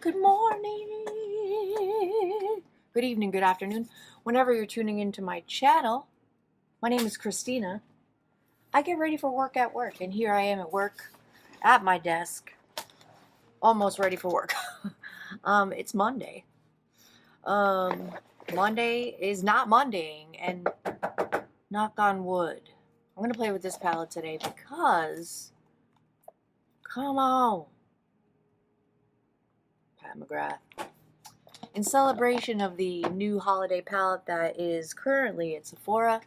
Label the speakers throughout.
Speaker 1: Good morning, good evening, good afternoon. Whenever you're tuning into my channel, my name is Christina. I get ready for work at work, and here I am at work at my desk, almost ready for work. It's Monday. Monday is not Mondaying, and knock on wood. I'm gonna play with this palette today because, come on, Pat McGrath. In celebration of the new holiday palette that is currently at Sephora,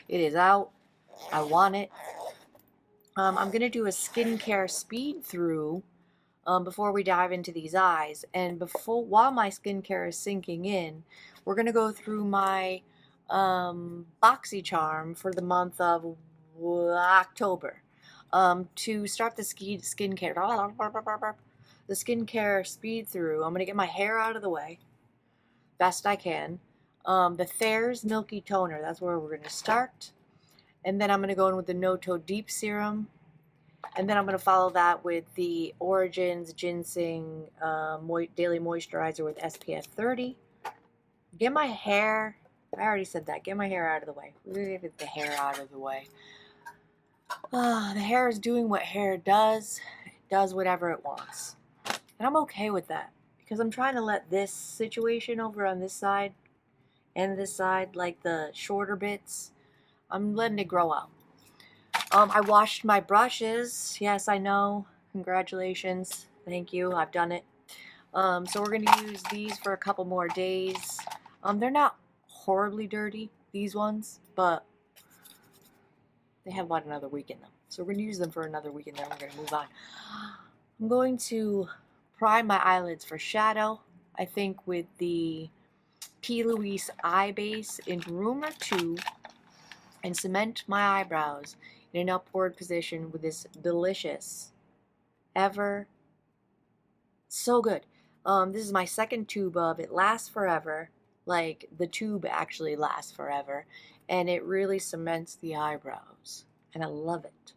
Speaker 1: it is out. I want it. I'm going to do a skincare speed through before we dive into these eyes. And while my skincare is sinking in, we're going to go through my BoxyCharm for the month of October to start the skincare speed through. I'm going to get my hair out of the way best I can. The Thayer's Milky Toner, that's where we're going to start. And then I'm going to go in with the Noto Deep Serum. And then I'm going to follow that with the Origins GinZing Daily Moisturizer with SPF 30. Get my hair, I already said that, get my hair out of the way. We're going to get the hair out of the way. The hair is doing what hair does. It does whatever it wants. And I'm okay with that, because I'm trying to let this situation over on this side and this side, like the shorter bits, I'm letting it grow out. I washed my brushes. Yes, I know. Congratulations. Thank you. I've done it. So we're going to use these for a couple more days. They're not horribly dirty, these ones, but they have about another week in them. So we're going to use them for another week, and then we're going to move on. I'm going to prime my eyelids for shadow. I think with the T. Louise eye base in room or two, and cement my eyebrows in an upward position with this delicious, so good. This is my second tube of it. Lasts forever. Like, the tube actually lasts forever, and it really cements the eyebrows, and I love it.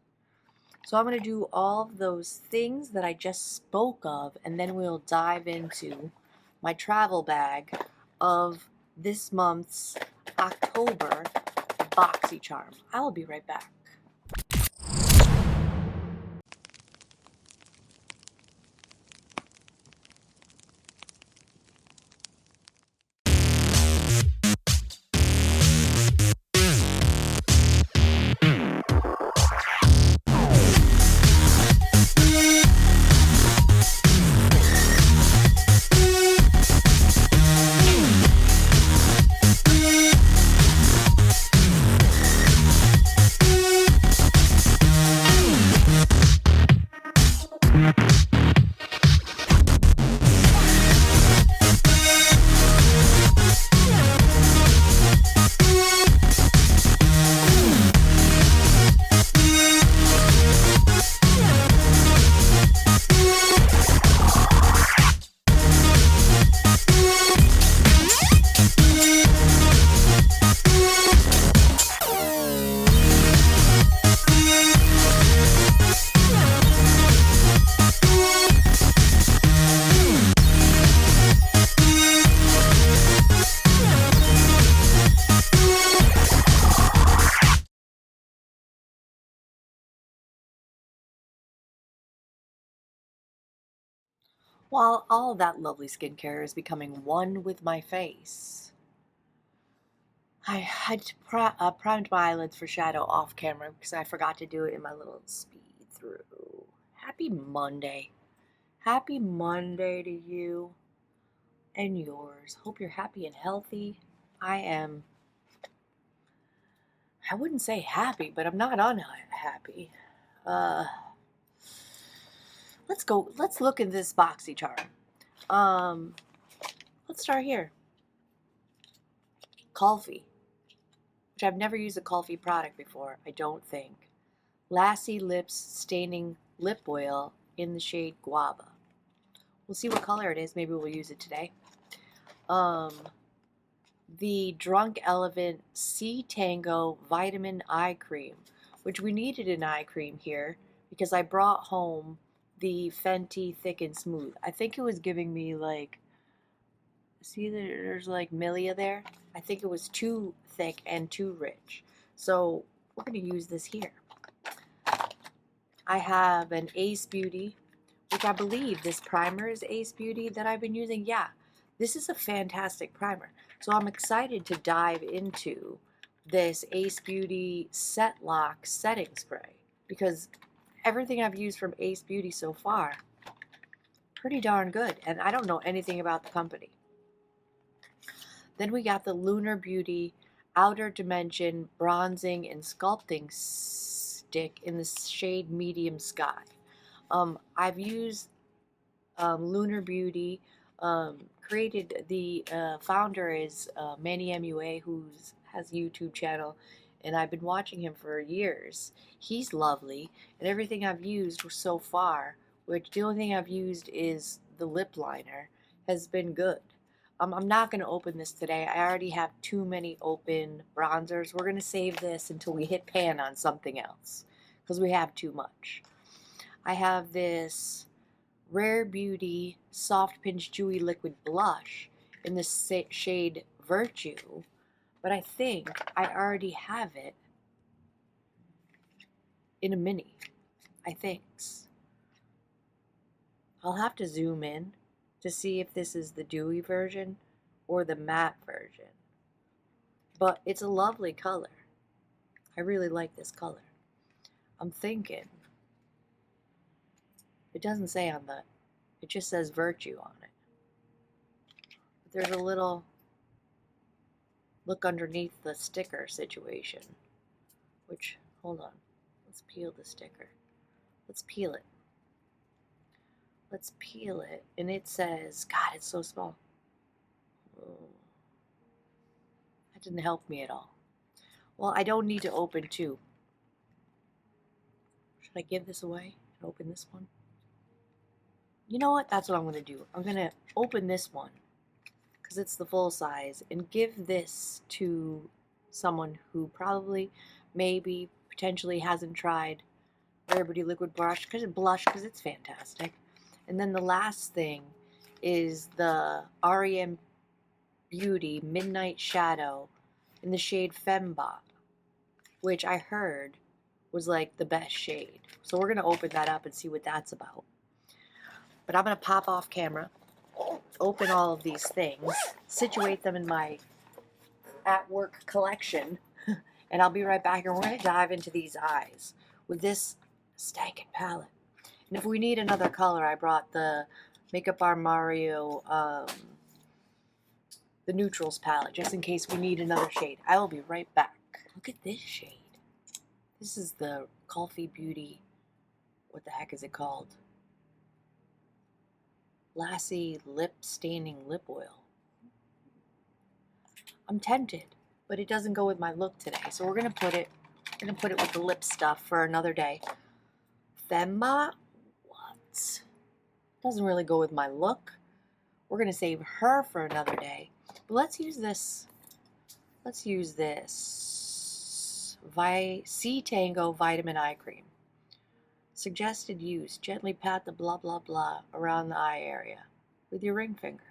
Speaker 1: So I'm going to do all of those things that I just spoke of, and then we'll dive into my travel bag of this month's October BoxyCharm. I'll be right back. While all of that lovely skincare is becoming one with my face, I had primed my eyelids for shadow off camera because I forgot to do it in my little speed through. Happy Monday. Happy Monday to you and yours. Hope you're happy and healthy. I am, I wouldn't say happy, but I'm not unhappy. Let's look at this BoxyCharm. Let's start here. Coffee, which I've never used a coffee product before, I don't think. Lassie Lips Staining Lip Oil in the shade Guava. We'll see what color it is. Maybe we'll use it today. The Drunk Elephant Sea Tango Vitamin Eye Cream, which we needed an eye cream here because I brought home the Fenty Thick and Smooth. I think it was giving me like, see there's like Millia there? I think it was too thick and too rich. So we're going to use this here. I have an Ace Beauty, which I believe this primer is Ace Beauty that I've been using. Yeah, this is a fantastic primer. So I'm excited to dive into this Ace Beauty Set Lock setting spray because everything I've used from Ace Beauty so far, pretty darn good. And I don't know anything about the company. Then we got the Lunar Beauty Outer Dimension Bronzing and Sculpting Stick in the shade Medium Sky. I've used Lunar Beauty. Created the founder is Manny MUA, who has a YouTube channel, and I've been watching him for years. He's lovely, and everything I've used so far, which the only thing I've used is the lip liner, has been good. I'm not going to open this today. I already have too many open bronzers. We're going to save this until we hit pan on something else because we have too much. I have this Rare Beauty Soft Pinch Dewy Liquid Blush in the shade Virtue, but I think I already have it in a mini, I think. I'll have to zoom in to see if this is the dewy version or the matte version, but it's a lovely color. I really like this color. I'm thinking, it doesn't say on the, it just says Virtue on it. But there's a little look underneath the sticker situation, which, hold on, let's peel the sticker. Let's peel it. Let's peel it, and it says, God, it's so small. Oh, that didn't help me at all. Well, I don't need to open two. Should I give this away and open this one? You know what? That's what I'm going to do. I'm going to open this one because it's the full size and give this to someone who probably, maybe, potentially hasn't tried Rare Beauty Liquid Blush because it's fantastic. And then the last thing is the REM Beauty Midnight Shadow in the shade Fembot, which I heard was like the best shade. So we're going to open that up and see what that's about. But I'm going to pop off camera, open all of these things, situate them in my at-work collection, and I'll be right back. And we're going to dive into these eyes with this stankin' palette. And if we need another color, I brought the Makeup Armario, the Neutrals palette, just in case we need another shade. I will be right back. Look at this shade. This is the Coffee Beauty, what the heck is it called? Lassie Lip Staining Lip Oil. I'm tempted, but it doesn't go with my look today. So we're gonna put it with the lip stuff for another day. Fembot? What? Doesn't really go with my look. We're gonna save her for another day. But let's use this. Let's use this C Tango Vitamin Eye Cream. Suggested use, gently pat the blah blah blah around the eye area with your ring finger.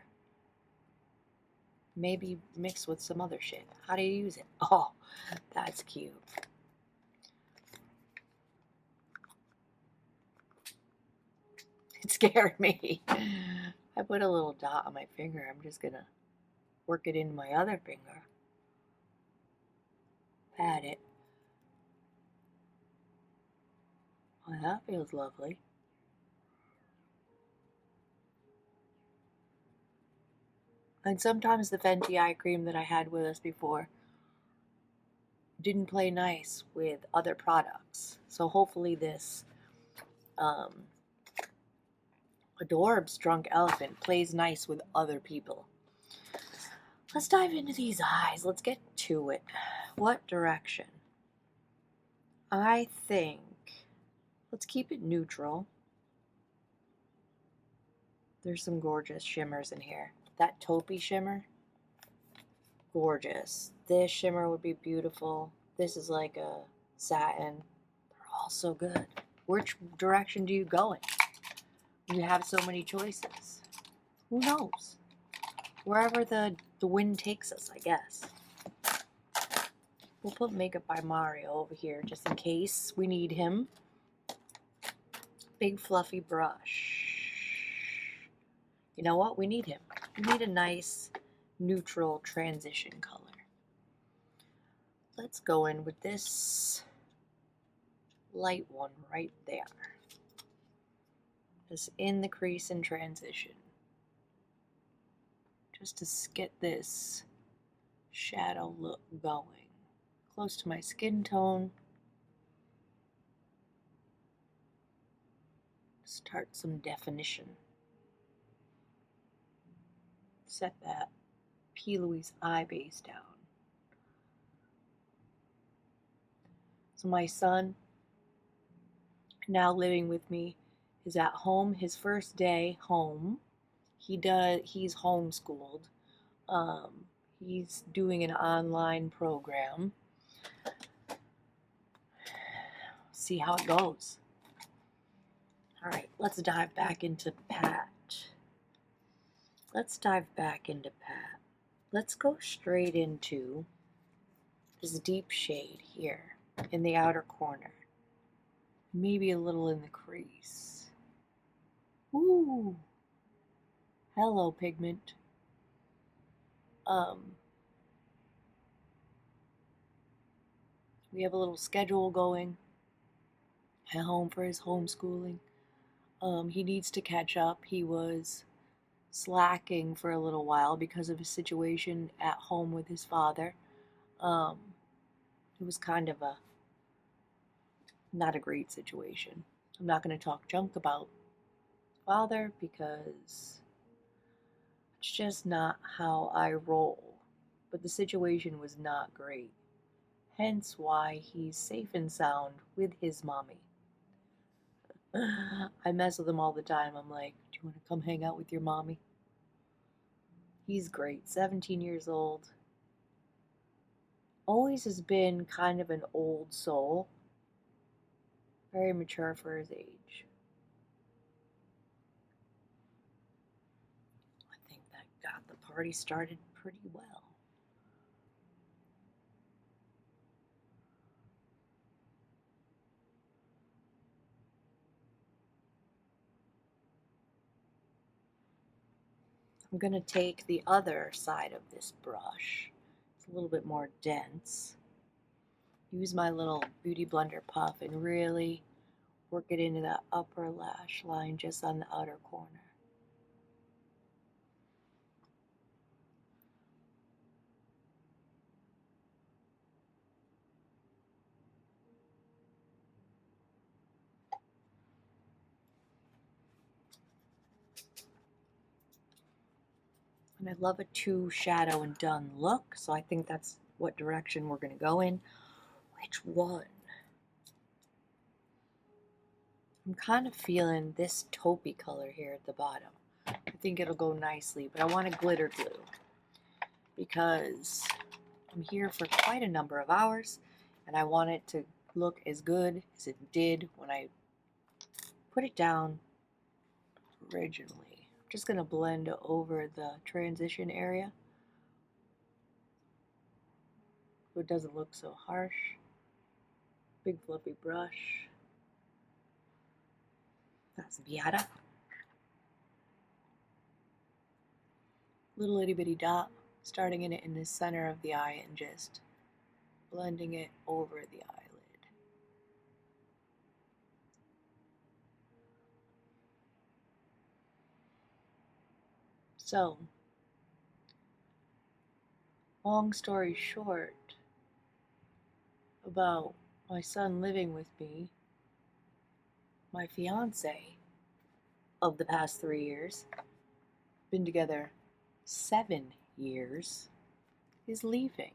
Speaker 1: Maybe mix with some other shit. How do you use it? Oh, that's cute. It scared me. I put a little dot on my finger. I'm just gonna work it into my other finger. Pat it. Oh, that feels lovely. And sometimes the Fenty eye cream that I had with us before didn't play nice with other products. So hopefully this Adorbs Drunk Elephant plays nice with other people. Let's dive into these eyes. Let's get to it. What direction? I think let's keep it neutral. There's some gorgeous shimmers in here. That taupey shimmer, gorgeous. This shimmer would be beautiful. This is like a satin. They're all so good. Which direction do you go in? You have so many choices. Who knows? Wherever the wind takes us, I guess. We'll put Makeup by Mario over here just in case we need him. Big fluffy brush. You know what? We need him. We need a nice neutral transition color. Let's go in with this light one right there. Just in the crease and transition. Just to get this shadow look going. Close to my skin tone. Start some definition. Set that P. Louise eye base down. So my son, now living with me, is at home. His first day home. He's homeschooled. He's doing an online program. See how it goes. All right, let's dive back into Pat. Let's go straight into this deep shade here in the outer corner. Maybe a little in the crease. Ooh. Hello, pigment. We have a little schedule going at home for his homeschooling. He needs to catch up. He was slacking for a little while because of his situation at home with his father. It was kind of not a great situation. I'm not going to talk junk about father because it's just not how I roll. But the situation was not great. Hence why he's safe and sound with his mommy. I mess with him all the time. I'm like, do you want to come hang out with your mommy? He's great. 17 years old. Always has been kind of an old soul. Very mature for his age. I think that got the party started pretty well. I'm going to take the other side of this brush. It's a little bit more dense. Use my little Beauty Blender puff and really work it into that upper lash line just on the outer corner. And I love a two shadow and done look, so I think that's what direction we're going to go in. Which one? I'm kind of feeling this taupey color here at the bottom. I think it'll go nicely, but I want a glitter glue because I'm here for quite a number of hours and I want it to look as good as it did when I put it down originally. I'm just going to blend over the transition area so it doesn't look so harsh. Big fluffy brush. That's Beata. Little itty bitty dot, starting in it in the center of the eye and just blending it over the eyelid. So, long story short, about my son living with me, my fiance of the past 3 years, been together 7 years, is leaving.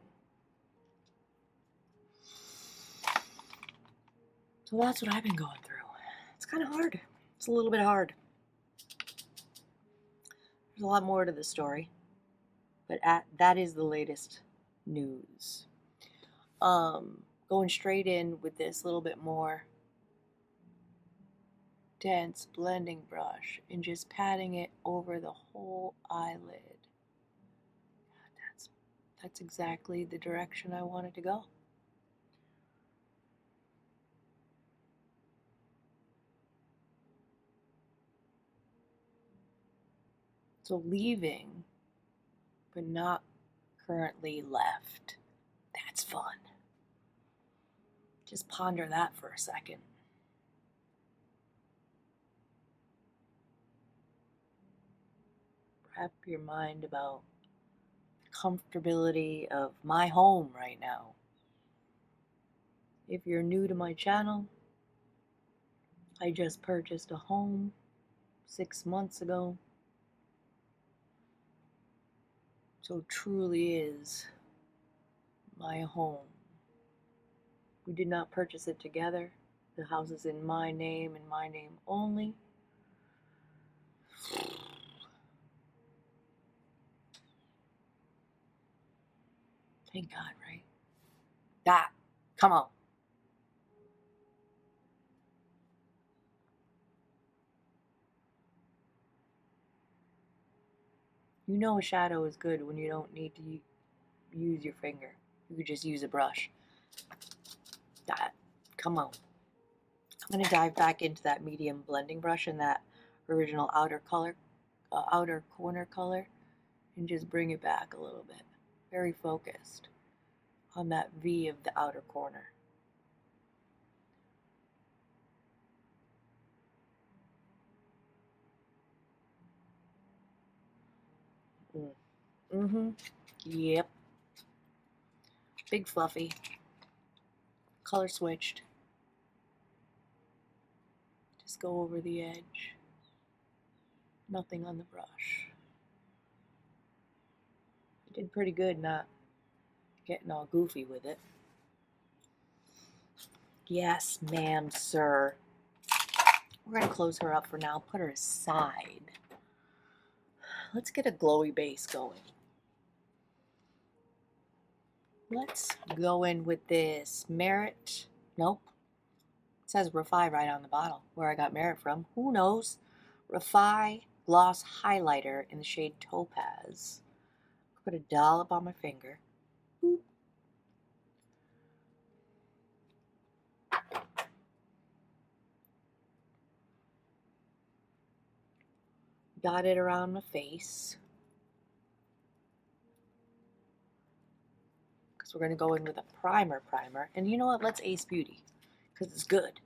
Speaker 1: So that's what I've been going through. It's kind of hard. It's a little bit hard. There's a lot more to the story, but that is the latest news. Going straight in with this little bit more dense blending brush and just patting it over the whole eyelid. That's exactly the direction I wanted to go. So leaving, but not currently left. That's fun. Just ponder that for a second. Wrap your mind about the comfortability of my home right now. If you're new to my channel, I just purchased a home 6 months ago. So truly is my home. We did not purchase it together. The house is in my name and my name only. Thank God, right? That, come on. You know a shadow is good when you don't need to use your finger. You could just use a brush. That, come on. I'm going to dive back into that medium blending brush and that original outer corner color and just bring it back a little bit. Very focused on that V of the outer corner. Yep. Big fluffy. Color switched. Just go over the edge. Nothing on the brush. I did pretty good not getting all goofy with it. Yes, ma'am, sir. We're going to close her up for now. Put her aside. Let's get a glowy base going. Let's go in with this Merit. Nope. It says Ravie right on the bottle. Where I got Merit from, who knows? Ravie Gloss Highlighter in the shade Topaz. Put a dollop on my finger. Boop. Dot it around my face. Because we're going to go in with a primer. And you know what? Let's Ace Beauty. Because it's good.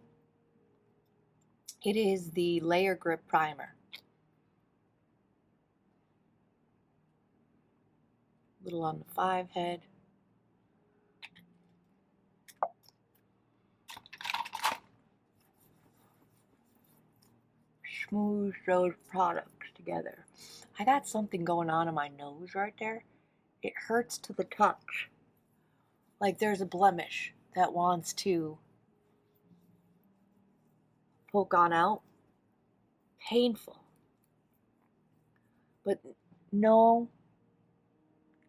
Speaker 1: It is the Layer Grip Primer. A little on the 5 head. Smooth those products together. I got something going on in my nose right there. It hurts to the touch. Like there's a blemish that wants to poke on out. Painful. But no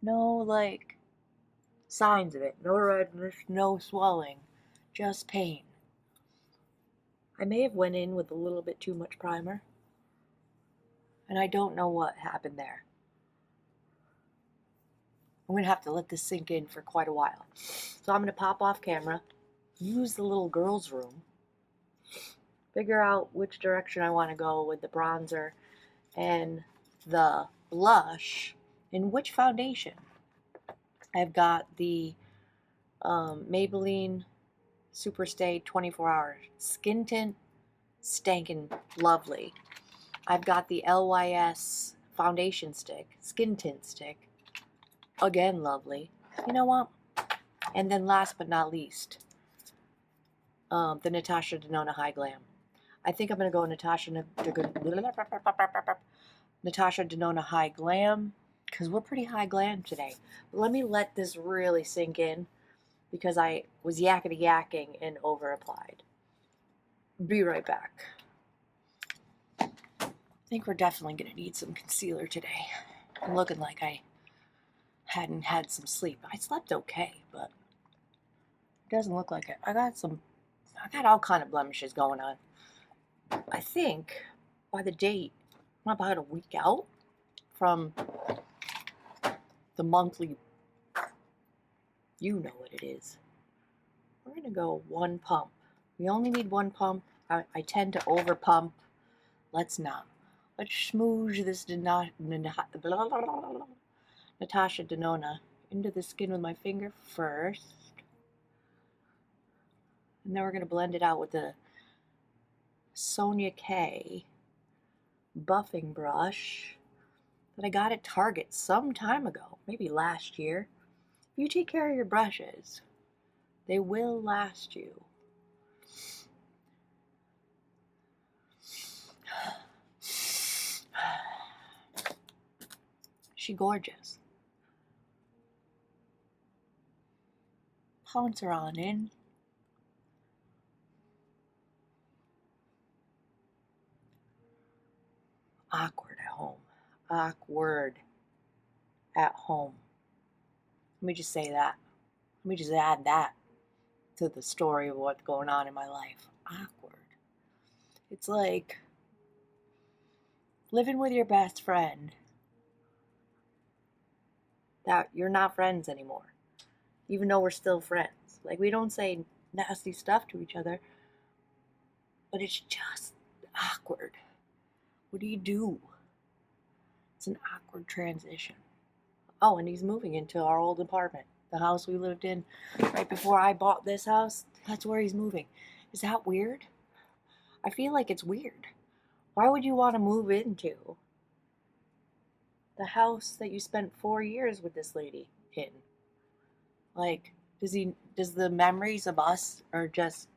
Speaker 1: like signs of it. No redness, no swelling. Just pain. I may have went in with a little bit too much primer. And I don't know what happened there. I'm going to have to let this sink in for quite a while. So I'm going to pop off camera, use the little girl's room, figure out which direction I want to go with the bronzer and the blush and which foundation. I've got the Maybelline Superstay 24 Hour Skin Tint, stankin' lovely. I've got the LYS Foundation Stick, Skin Tint Stick, again lovely. You know what? And then last but not least, the Natasha Denona Hy-Glam. I think I'm going to go Natasha Denona Hy-Glam because we're pretty high glam today. But let me let this really sink in because I was yakety-yakking and over-applied. Be right back. I think we're definitely going to need some concealer today. I'm looking like I hadn't had some sleep. I slept okay, but it doesn't look like it. I got all kind of blemishes going on. I think by the date, I'm about a week out from the monthly, you know what it is. We're gonna go one pump. We only need one pump. I tend to over pump. Let's not. Let's smoosh this Natasha Denona into the skin with my finger first. And then we're gonna blend it out with the Sonia K buffing brush that I got at Target some time ago, maybe last year. If you take care of your brushes, they will last you. She gorgeous. Pounce her on in. Awkward at home. Awkward at home. Let me just say that. Let me just add that to the story of what's going on in my life. Awkward. It's like living with your best friend that you're not friends anymore, even though we're still friends. Like, we don't say nasty stuff to each other, but it's just awkward. What do you do? It's an awkward transition. Oh, and he's moving into our old apartment, the house we lived in right before I bought this house. That's where he's moving. Is that weird? I feel like it's weird. Why would you want to move into the house that you spent 4 years with this lady in? Like, does the memories of us are just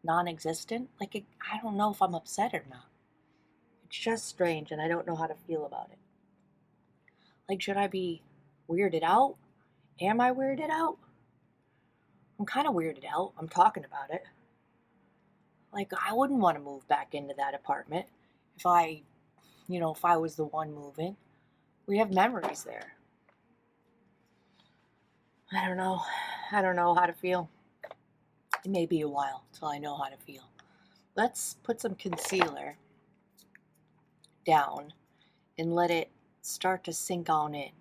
Speaker 1: non-existent? Like, I don't know if I'm upset or not. It's just strange, and I don't know how to feel about it. Like, should I be weirded out? Am I weirded out? I'm kind of weirded out. I'm talking about it. Like, I wouldn't want to move back into that apartment if I was the one moving. We have memories there. I don't know. I don't know how to feel. It may be a while till I know how to feel. Let's put some concealer down and let it start to sink on in.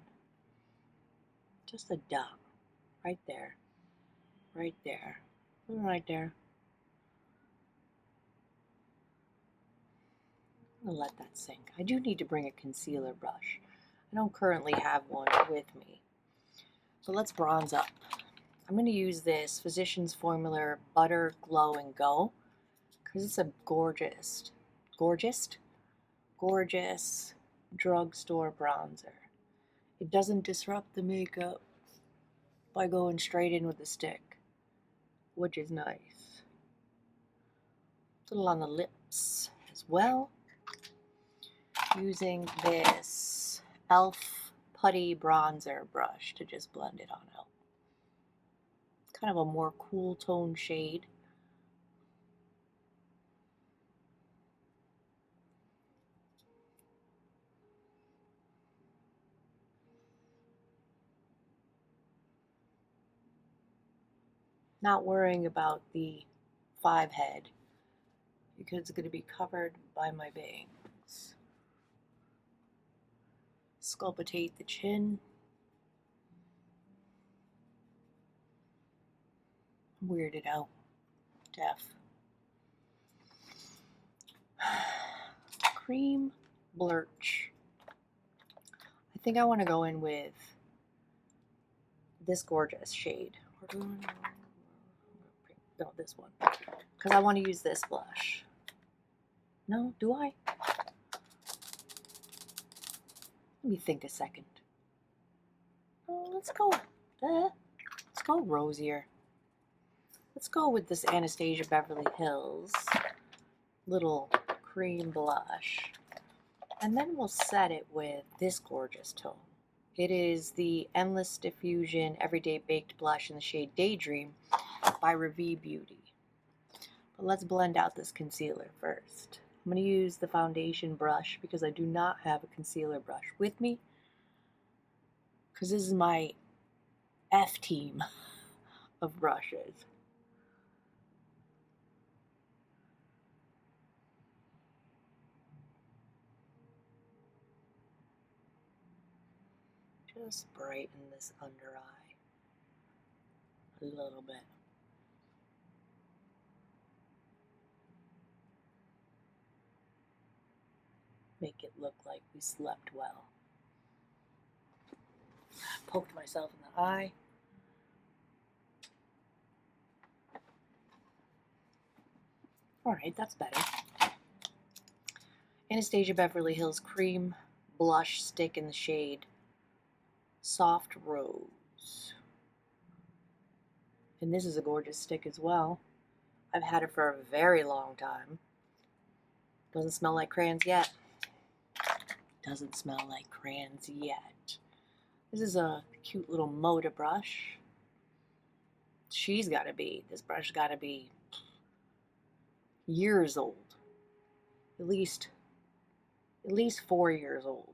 Speaker 1: Just a dot. Right there. Right there. Right there. I'm going to let that sink. I do need to bring a concealer brush. I don't currently have one with me. So let's bronze up. I'm going to use this Physicians Formula Butter Glow and Go because it's a gorgeous drugstore bronzer. It doesn't disrupt the makeup by going straight in with the stick, which is nice. A little on the lips as well. Using this e.l.f. Putty Bronzer brush to just blend it on out. Kind of a more cool tone shade. Not worrying about the 5 head because it's going to be covered by my bangs. Sculptate the chin. Weirded out. Def. Cream Blurch. I think I want to go in with this gorgeous shade. No, this one. Because I want to use this blush. No, do I? Let me think a second. Oh, let's go rosier. Let's go with this Anastasia Beverly Hills little cream blush. And then we'll set it with this gorgeous tone. It is the Endless Diffusion Everyday Baked Blush in the shade Daydream by Ravie Beauty. But let's blend out this concealer first. I'm going to use the foundation brush because I do not have a concealer brush with me. Because this is my F team of brushes. Just brighten this under eye a little bit. Make it look like we slept well. Poked myself in the eye. All right, that's better. Anastasia Beverly Hills Cream Blush Stick in the shade Soft Rose. And this is a gorgeous stick as well. I've had it for a very long time. Doesn't smell like crayons yet. Doesn't smell like crayons yet. This is a cute little motor brush. This brush gotta be years old. At least 4 years old.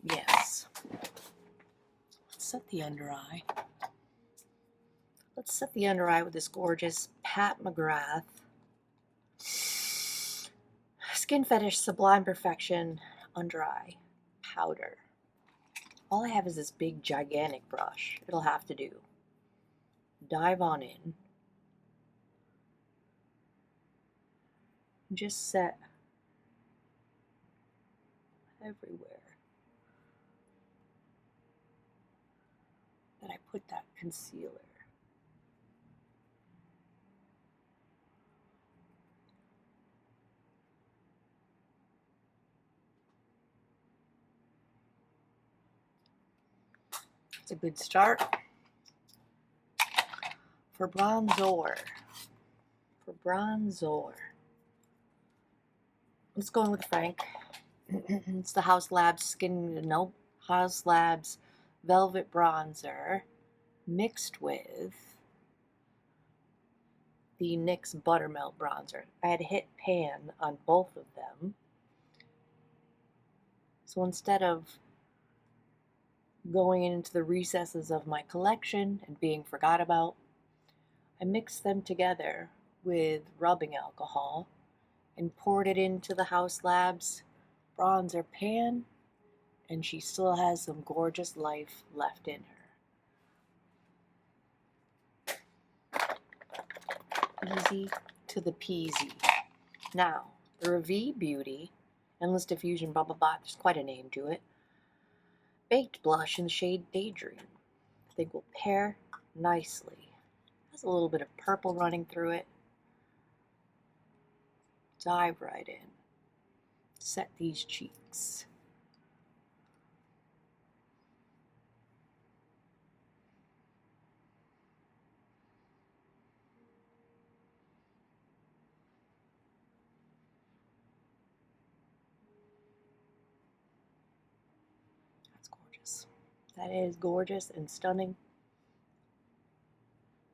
Speaker 1: Yes. Let's set the under eye. Let's set the under eye with this gorgeous Pat McGrath Skin Fetish Sublime Perfection Under Eye Powder. All I have is this big gigantic brush. It'll have to do. Dive on in. Just set everywhere that I put that concealer. It's a good start. For bronzer. Let's go in with Frank. It's the House Labs House Labs Velvet Bronzer mixed with the NYX Buttermelt Bronzer. I had hit pan on both of them. So instead of going into the recesses of my collection and being forgot about, I mixed them together with rubbing alcohol and poured it into the House Labs bronzer pan, and she still has some gorgeous life left in her. Easy to the peasy. Now, the Ravie Beauty Endless Diffusion Blah Blah Blah, there's quite a name to it. Baked blush in the shade Daydream. I think will pair nicely. Has a little bit of purple running through it. Dive right in. Set these cheeks. That's gorgeous. That is gorgeous and stunning.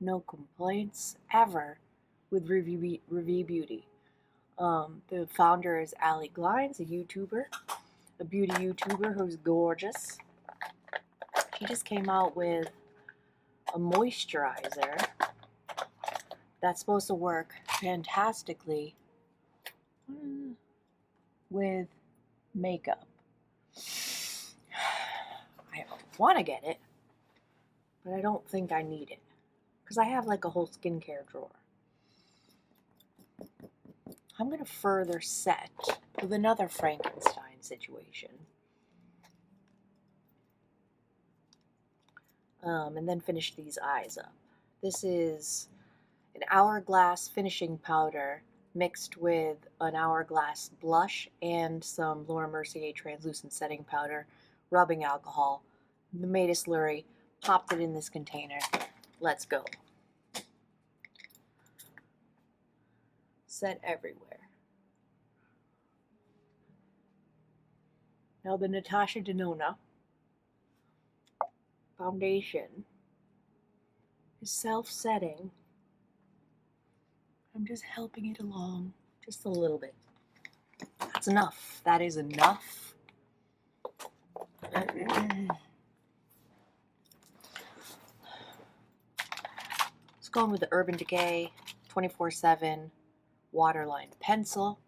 Speaker 1: No complaints ever with Ravie Beauty. The founder is Ali Glines, a YouTuber, a beauty YouTuber who's gorgeous. She just came out with a moisturizer that's supposed to work fantastically with makeup. I want to get it, but I don't think I need it because I have like a whole skincare drawer. I'm going to further set with another Frankenstein situation. And then finish these eyes up. This is an Hourglass finishing powder mixed with an Hourglass blush and some Laura Mercier translucent setting powder, rubbing alcohol. Made a slurry, popped it in this container. Let's go. Set everywhere. Now the Natasha Denona foundation is self-setting. I'm just helping it along just a little bit. That's enough. That is enough. Let's going with the Urban Decay 24/7 Waterline Pencil.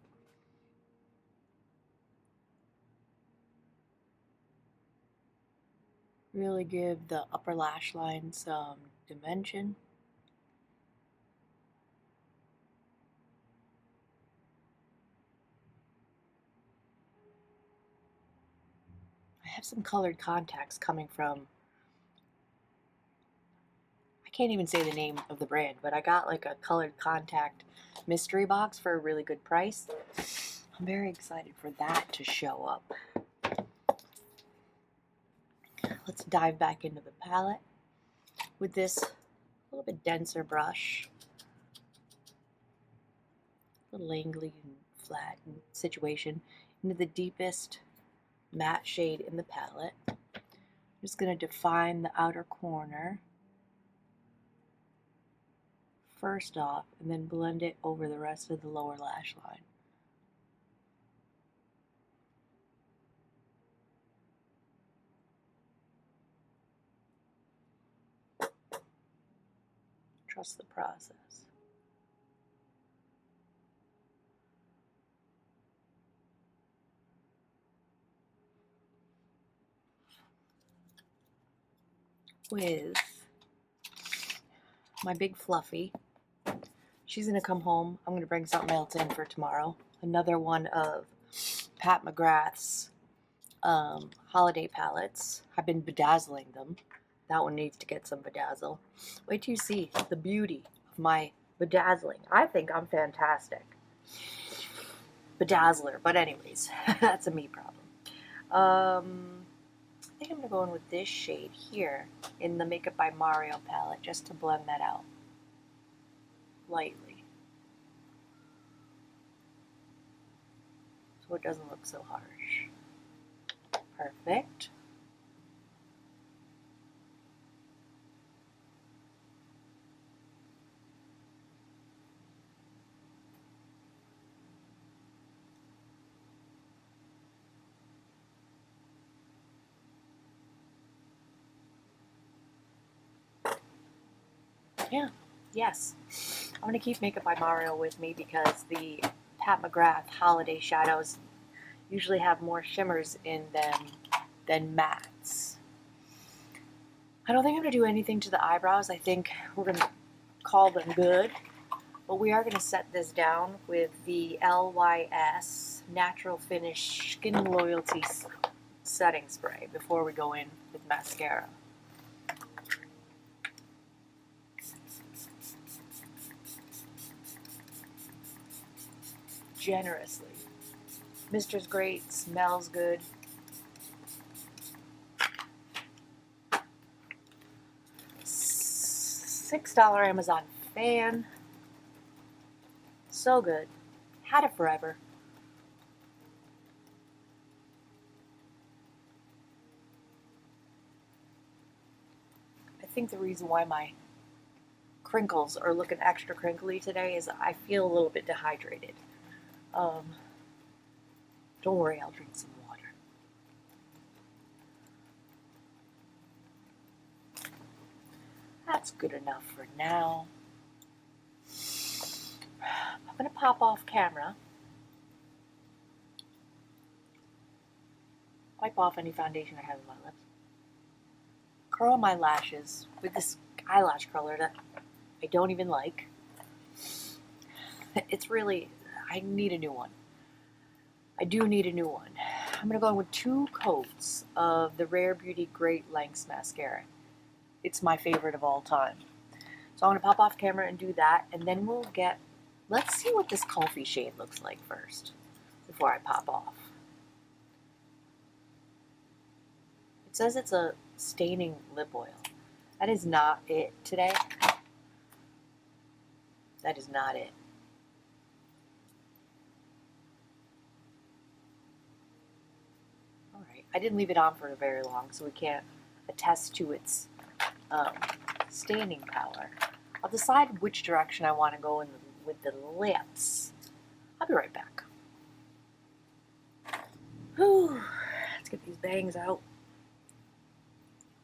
Speaker 1: Really give the upper lash line some dimension. I have some colored contacts coming from, I can't even say the name of the brand, but I got like a colored contact mystery box for a really good price. I'm very excited for that to show up. Let's dive back into the palette with this a little bit denser brush. A little angly and flat situation into the deepest matte shade in the palette. I'm just going to define the outer corner first off and then blend it over the rest of the lower lash line. Trust the process. With my big Fluffy, she's gonna come home. I'm gonna bring something else in for tomorrow. Another one of Pat McGrath's holiday palettes. I've been bedazzling them. That one needs to get some bedazzle. Wait till you see the beauty of my bedazzling. I think I'm fantastic bedazzler, but anyways, that's a me problem. I think I'm going to go in with this shade here in the Makeup by Mario palette just to blend that out lightly so it doesn't look so harsh. Perfect. Yeah, yes. I'm going to keep Makeup by Mario with me because the Pat McGrath holiday shadows usually have more shimmers in them than mattes. I don't think I'm going to do anything to the eyebrows. I think we're going to call them good. But we are going to set this down with the LYS Natural Finish Skin Loyalty Setting Spray before we go in with mascara. Generously. Mister's great, smells good. $6 Amazon fan. So good. Had it forever. I think the reason why my crinkles are looking extra crinkly today is I feel a little bit dehydrated. Don't worry, I'll drink some water. That's good enough for now. I'm going to pop off camera. Wipe off any foundation I have in my lips. Curl my lashes with this eyelash curler that I don't even like. It's really, I need a new one. I do need a new one. I'm going to go in with 2 coats of the Rare Beauty Great Lengths Mascara. It's my favorite of all time. So I'm going to pop off camera and do that, and then we'll get, let's see what this coffee shade looks like first before I pop off. It says it's a staining lip oil. That is not it today. That is not it. Alright, I didn't leave it on for very long, so we can't attest to its staining power. I'll decide which direction I want to go in with the lips. I'll be right back. Whew. Let's get these bangs out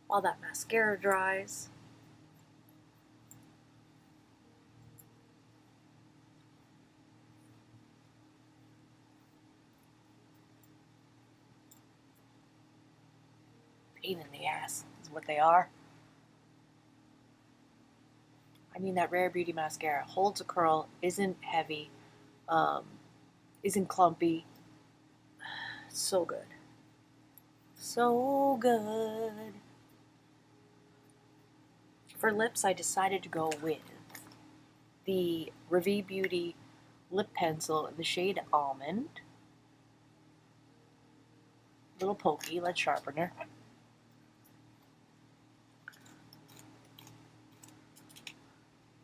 Speaker 1: while that mascara dries. pain in the ass is what they are. I mean, that Rare Beauty mascara holds a curl, isn't heavy, isn't clumpy. So good. So good. For lips, I decided to go with the Ravie Beauty lip pencil in the shade Almond. Little pokey, lead sharpener.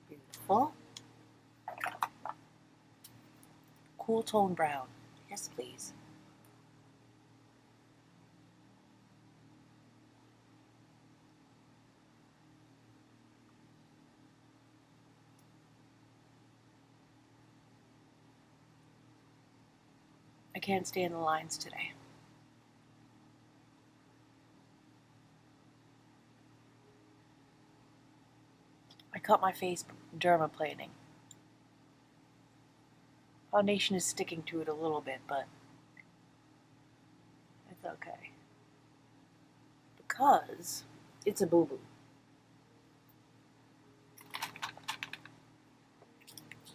Speaker 1: Beautiful. Cool tone brown. Yes, please. I can't stand the lines today. I cut my face dermaplaning. Foundation is sticking to it a little bit, but it's okay. Because it's a boo-boo.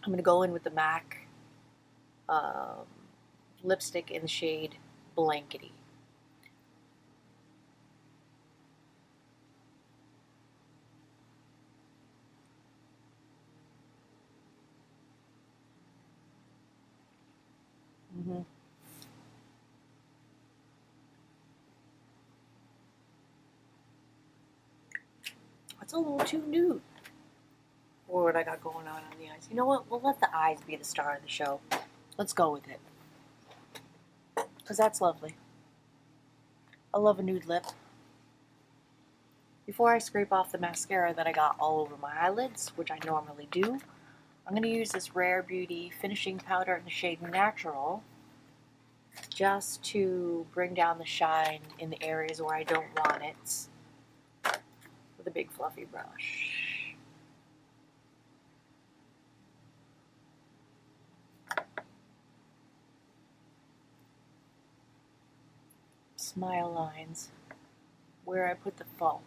Speaker 1: I'm going to go in with the MAC lipstick in the shade Blankety. It's a little too nude for what I got going on the eyes. You know what? We'll let the eyes be the star of the show. Let's go with it. Because that's lovely. I love a nude lip. Before I scrape off the mascara that I got all over my eyelids, which I normally do, I'm going to use this Rare Beauty finishing powder in the shade Natural just to bring down the shine in the areas where I don't want it with a big fluffy brush. Smile lines where I put the phone,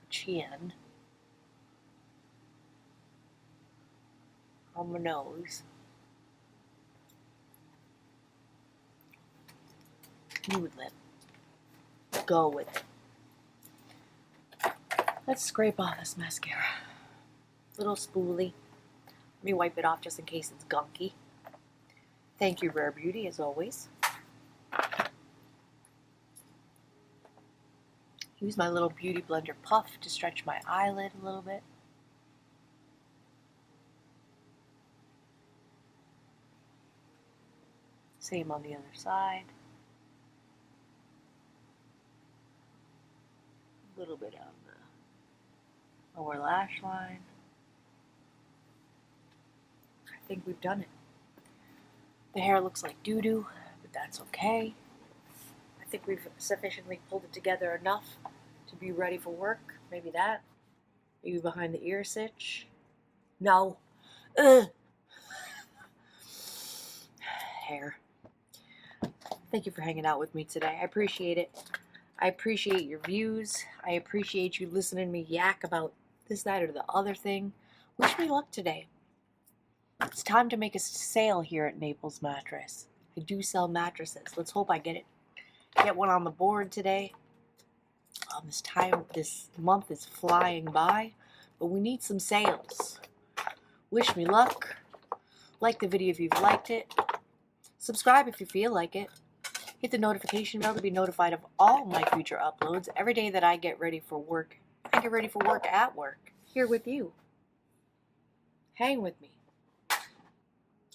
Speaker 1: chin, on my nose, nude lip. Go with it. Let's scrape off this mascara. Little spoolie. Let me wipe it off just in case it's gunky. Thank you, Rare Beauty, as always. Use my little Beauty Blender puff to stretch my eyelid a little bit. Same on the other side. A little bit on the lower lash line. I think we've done it. The hair looks like doo-doo, but that's okay. I think we've sufficiently pulled it together enough to be ready for work. Maybe that. Maybe behind the ear sitch. No. Ugh. Hair. Thank you for hanging out with me today. I appreciate it. I appreciate your views. I appreciate you listening to me yak about this, that, or the other thing. Wish me luck today. It's time to make a sale here at Naples Mattress. I do sell mattresses. Let's hope I get one on the board today. This month is flying by, but we need some sales. Wish me luck. Like the video if you've liked it. Subscribe if you feel like it. Hit the notification bell to be notified of all my future uploads. Every day that I get ready for work, I get ready for work at work, here with you. Hang with me.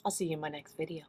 Speaker 1: I'll see you in my next video.